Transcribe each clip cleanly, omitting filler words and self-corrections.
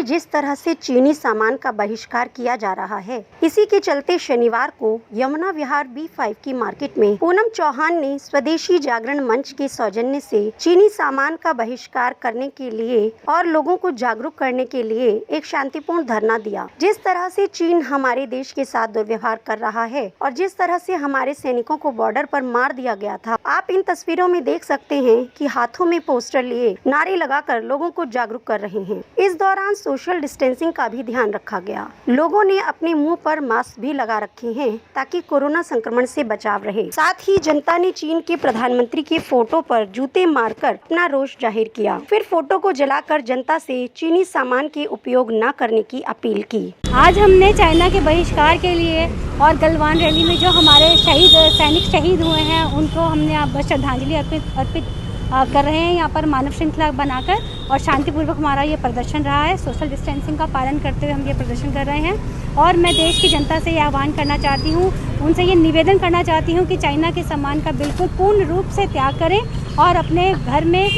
में जिस तरह से चीनी सामान का बहिष्कार किया जा रहा है, इसी के चलते शनिवार को यमुना विहार B5 की मार्केट में पूनम चौहान ने स्वदेशी जागरण मंच के सौजन्य से चीनी सामान का बहिष्कार करने के लिए और लोगों को जागरूक करने के लिए एक शांतिपूर्ण धरना दिया। जिस तरह से चीन हमारे देश के साथ दुर्व्यवहार कर रहा है और जिस तरह से हमारे सैनिकों को बॉर्डर पर मार दिया गया था, आप इन तस्वीरों में देख सकते हैं कि हाथों में पोस्टर लिए नारे लगाकर लोगों को जागरूक कर रहे हैं। इस दौरान सोशल डिस्टेंसिंग का भी ध्यान रखा गया। लोगों ने अपने मुंह पर मास्क भी लगा रखे हैं ताकि कोरोना संक्रमण से बचाव रहे। साथ ही जनता ने चीन के प्रधानमंत्री के फोटो पर जूते मारकर अपना रोष जाहिर किया। फिर फोटो को जलाकर जनता से चीनी सामान के उपयोग न करने की अपील की। आज हमने चाइना के बहिष्कार के लिए और गलवान रैली में जो हमारे सैनिक शहीद हुए हैं उनको हमने अब श्रद्धांजलि अर्पित कर रहे हैं यहाँ पर मानव श्रृंखला बनाकर, और शांतिपूर्वक हमारा ये प्रदर्शन रहा है। सोशल डिस्टेंसिंग का पालन करते हुए हम ये प्रदर्शन कर रहे हैं। और मैं देश की जनता से ये आह्वान करना चाहती हूँ, उनसे ये निवेदन करना चाहती हूँ कि चाइना के सामान का बिल्कुल पूर्ण रूप से त्याग करें और अपने घर में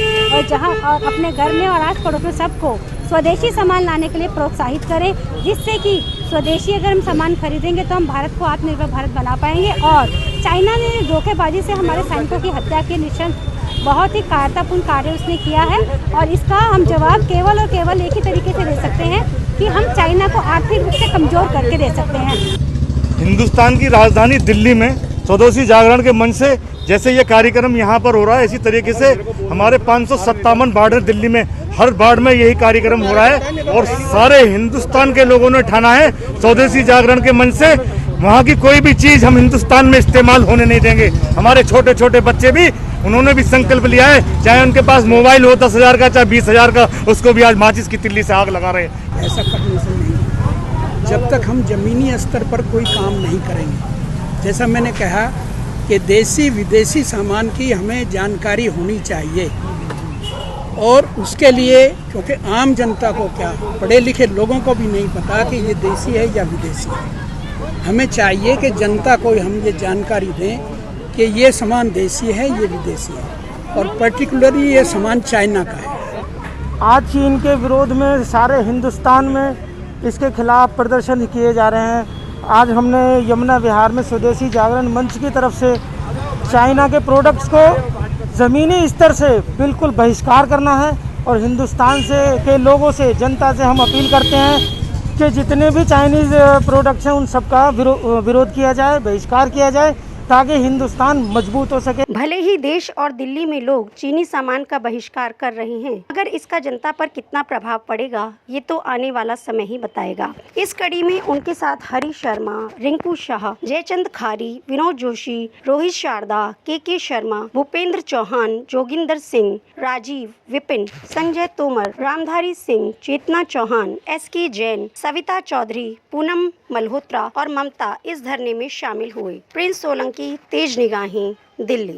और आस पड़ोस में सबको स्वदेशी सामान लाने के लिए प्रोत्साहित करें, जिससे कि स्वदेशी अगर हम सामान खरीदेंगे तो हम भारत को आत्मनिर्भर भारत बना पाएंगे। और चाइना ने धोखेबाजी से हमारे सैनिकों की हत्या की निश्चय बहुत ही कायरतापूर्ण कार्य उसने किया है, और इसका हम जवाब केवल और केवल एक ही तरीके से दे सकते हैं कि हम चाइना को आर्थिक रूप से कमज़ोर करके दे सकते हैं। हिंदुस्तान की राजधानी दिल्ली में स्वदेशी जागरण के मंच से जैसे ये कार्यक्रम यहाँ पर हो रहा है, इसी तरीके से हमारे 557 वार्ड है दिल्ली में, हर वार्ड में यही कार्यक्रम हो रहा है। और सारे हिंदुस्तान के लोगों ने ठाना है स्वदेशी जागरण के मंच से वहाँ की कोई भी चीज़ हम हिंदुस्तान में इस्तेमाल होने नहीं देंगे। हमारे छोटे छोटे बच्चे भी, उन्होंने भी संकल्प लिया है, चाहे उनके पास मोबाइल हो 10,000 का चाहे 20,000 का, उसको भी आज माचिस की तिल्ली से आग लगा रहे हैं। ऐसा करने से नहीं, जब तक हम ज़मीनी स्तर पर कोई काम नहीं करेंगे। जैसा मैंने कहा कि देसी विदेशी सामान की हमें जानकारी होनी चाहिए, और उसके लिए क्योंकि आम जनता को क्या, पढ़े लिखे लोगों को भी नहीं पता कि ये देसी है या विदेशी है। हमें चाहिए कि जनता को हम ये जानकारी दें कि ये सामान देसी है, ये विदेशी है, और पर्टिकुलरली ये सामान चाइना का है। आज चीन के विरोध में सारे हिंदुस्तान में इसके खिलाफ प्रदर्शन किए जा रहे हैं। आज हमने यमुना विहार में स्वदेशी जागरण मंच की तरफ से चाइना के प्रोडक्ट्स को ज़मीनी स्तर से बिल्कुल बहिष्कार करना है, और हिंदुस्तान के लोगों से, जनता से हम अपील करते हैं कि जितने भी चाइनीज़ प्रोडक्ट्स हैं उन सबका विरोध किया जाए, बहिष्कार किया जाए, ताकि हिंदुस्तान मजबूत हो सके। भले ही देश और दिल्ली में लोग चीनी सामान का बहिष्कार कर रहे हैं, मगर इसका जनता पर कितना प्रभाव पड़ेगा ये तो आने वाला समय ही बताएगा। इस कड़ी में उनके साथ हरी शर्मा, रिंकू शाह, जयचंद खारी, विनोद जोशी, रोहित शारदा, के शर्मा, भूपेंद्र चौहान, जोगिंदर सिंह, राजीव, विपिन, संजय तोमर, रामधारी सिंह, चेतना चौहान, SK जैन, सविता चौधरी, पूनम मल्होत्रा और ममता इस धरने में शामिल हुए। प्रिंस सोलंकी, तेज निगाहें, दिल्ली।